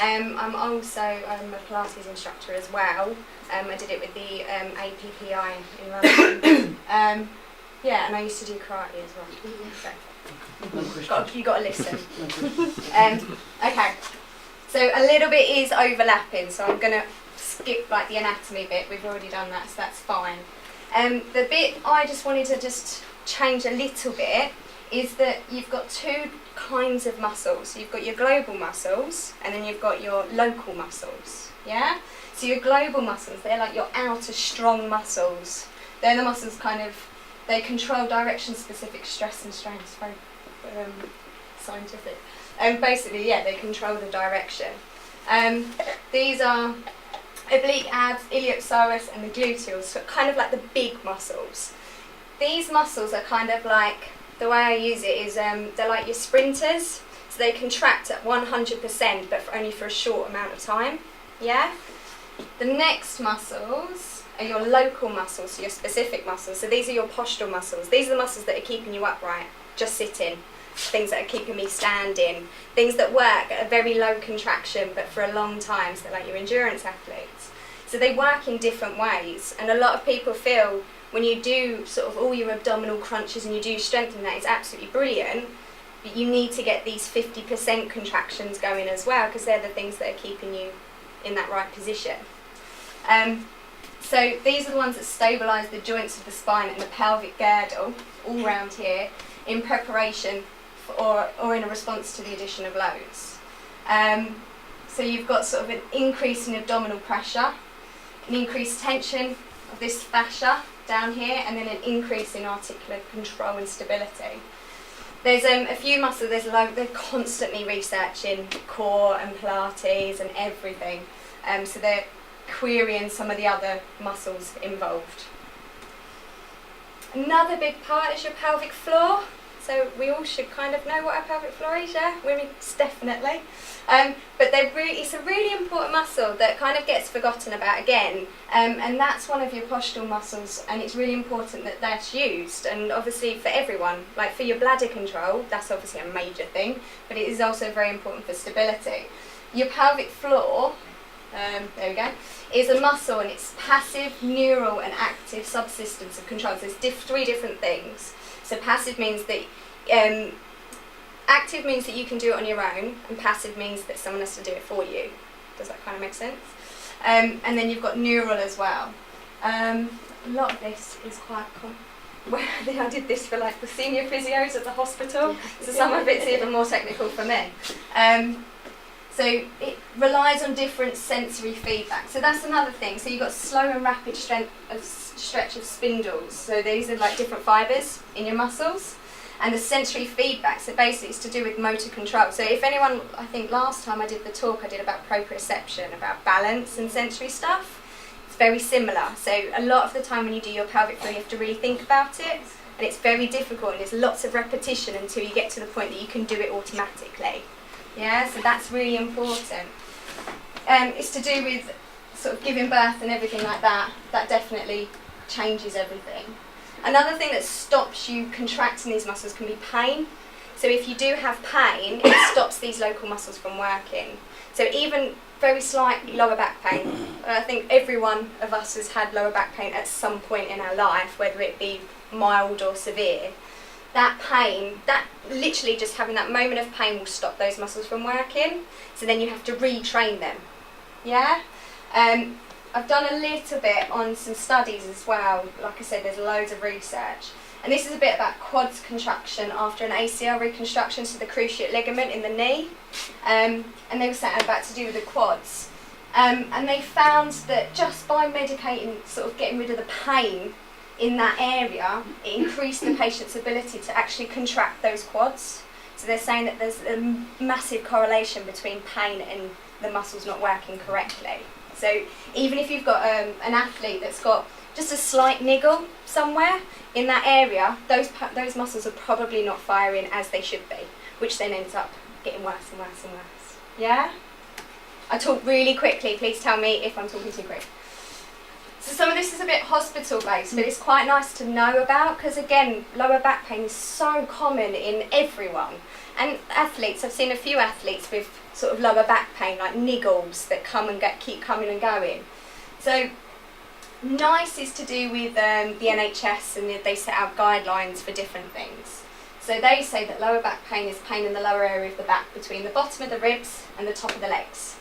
I'm also a Pilates instructor as well. I did it with the APPI in London. Yeah, and I used to do karate as well. So, you got to listen. Okay, so a little bit is overlapping, so I'm going to skip like the anatomy bit. We've already done that, so that's fine. The bit I just wanted to just change a little bit is that you've got two kinds of muscles. You've got your global muscles and then you've got your local muscles, yeah? So your global muscles, they're like your outer strong muscles. They're the muscles they control direction-specific stress and strain. It's very scientific. Basically, yeah, they control the direction. These are oblique abs, iliopsoas and the gluteals, so kind of like the big muscles. These muscles are kind of like, the way I use it is they're like your sprinters, so they contract at 100% but only for a short amount of time, yeah? The next muscles are your local muscles, so your specific muscles. So these are your postural muscles. These are the muscles that are keeping you upright, just sitting. Things that are keeping me standing. Things that work at a very low contraction but for a long time, so like your endurance athletes. So they work in different ways, and a lot of people feel when you do sort of all your abdominal crunches and you do strengthen that, it's absolutely brilliant, but you need to get these 50% contractions going as well, because they're the things that are keeping you in that right position. So these are the ones that stabilise the joints of the spine and the pelvic girdle all round here in preparation for, or in a response to the addition of loads. So you've got sort of an increase in abdominal pressure, an increased tension of this fascia down here, and then an increase in articular control and stability. There's a few muscles, they're constantly researching core and Pilates and everything, so they're querying some of the other muscles involved. Another big part is your pelvic floor. So we all should kind of know what our pelvic floor is, yeah? Women, definitely. But it's a really important muscle that kind of gets forgotten about again. And that's one of your postural muscles, and it's really important that that's used. And obviously for everyone, like for your bladder control, that's obviously a major thing, but it is also very important for stability. Your pelvic floor, there we go, is a muscle, and it's passive, neural and active subsystems of control. So there's three different things. So passive means that, active means that you can do it on your own, and passive means that someone has to do it for you. Does that kind of make sense? And then you've got neural as well. A lot of this is quite I did this for like the senior physios at the hospital, so some of it's even more technical for me. So it relies on different sensory feedback. So that's another thing. So you've got slow and rapid stretch of spindles. So these are like different fibres in your muscles. And the sensory feedback, so basically it's to do with motor control. So if anyone, I think last time I did the talk I did about proprioception, about balance and sensory stuff, it's very similar. So a lot of the time when you do your pelvic floor you have to really think about it, and it's very difficult, and there's lots of repetition until you get to the point that you can do it automatically. Yeah, so that's really important. It's to do with sort of giving birth and everything like that. That definitely changes everything. Another thing that stops you contracting these muscles can be pain. So if you do have pain, it stops these local muscles from working. So even very slight lower back pain, I think every one of us has had lower back pain at some point in our life, whether it be mild or severe. That pain, that literally just having that moment of pain will stop those muscles from working, so then you have to retrain them. Yeah? I've done a little bit on some studies as well. Like I said, there's loads of research. And this is a bit about quads contraction after an ACL reconstruction, so the cruciate ligament in the knee. And they were saying about to do with the quads. And they found that just by medicating, sort of getting rid of the pain in that area, it increased the patient's ability to actually contract those quads. So they're saying that there's a massive correlation between pain and the muscles not working correctly. So even if you've got an athlete that's got just a slight niggle somewhere in that area, those muscles are probably not firing as they should be, which then ends up getting worse and worse and worse. Yeah? I talk really quickly, please tell me if I'm talking too quick. So some of this is a bit hospital based, but it's quite nice to know about, because again, lower back pain is so common in everyone. And athletes, I've seen a few athletes with sort of lower back pain, like niggles that come and keep coming and going. So NICE is to do with the NHS, and they set out guidelines for different things. So they say that lower back pain is pain in the lower area of the back between the bottom of the ribs and the top of the legs.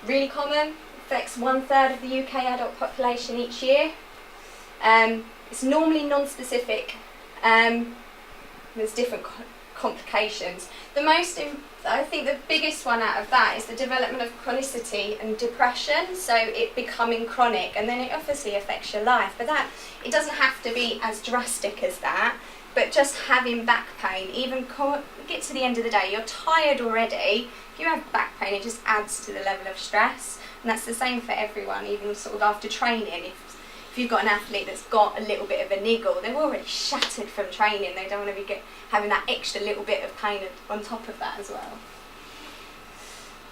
Really common, affects 1/3 of the UK adult population each year. It's normally non-specific. There's different complications. I think the biggest one out of that is the development of chronicity and depression, so it becoming chronic, and then it obviously affects your life. But it doesn't have to be as drastic as that. But just having back pain, even get to the end of the day, you're tired already. If you have back pain, it just adds to the level of stress, and that's the same for everyone. Even sort of after training, if you've got an athlete that's got a little bit of a niggle, they're already shattered from training. They don't want to be having that extra little bit of pain on top of that as well.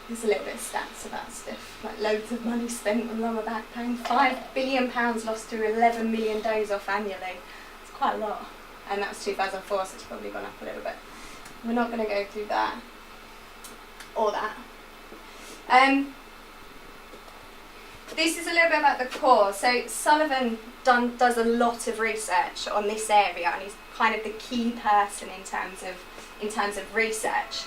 There's a little bit of stats about stuff, like loads of money spent on lower back pain. £5 billion lost through 11 million days off annually. It's quite a lot. And that was 2004, so it's probably gone up a little bit. We're not going to go through that or that. This is a little bit about the core. So Sullivan does a lot of research on this area, and he's kind of the key person in terms of research.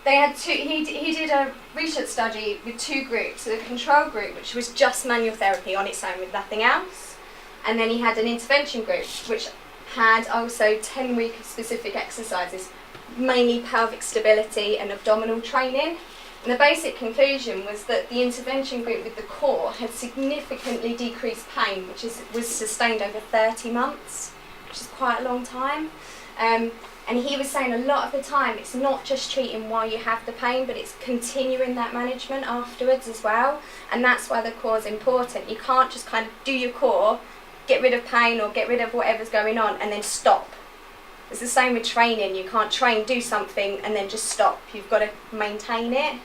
They had he did a research study with 2 groups. So the control group, which was just manual therapy on its own with nothing else, and then he had an intervention group, which had also 10-week specific exercises, mainly pelvic stability and abdominal training. And the basic conclusion was that the intervention group with the core had significantly decreased pain, which was sustained over 30 months, which is quite a long time. And he was saying a lot of the time it's not just treating while you have the pain, but it's continuing that management afterwards as well. And that's why the core is important. You can't just kind of do your core, get rid of pain or get rid of whatever's going on and then stop. It's the same with training. You can't train, do something and then just stop. You've got to maintain it.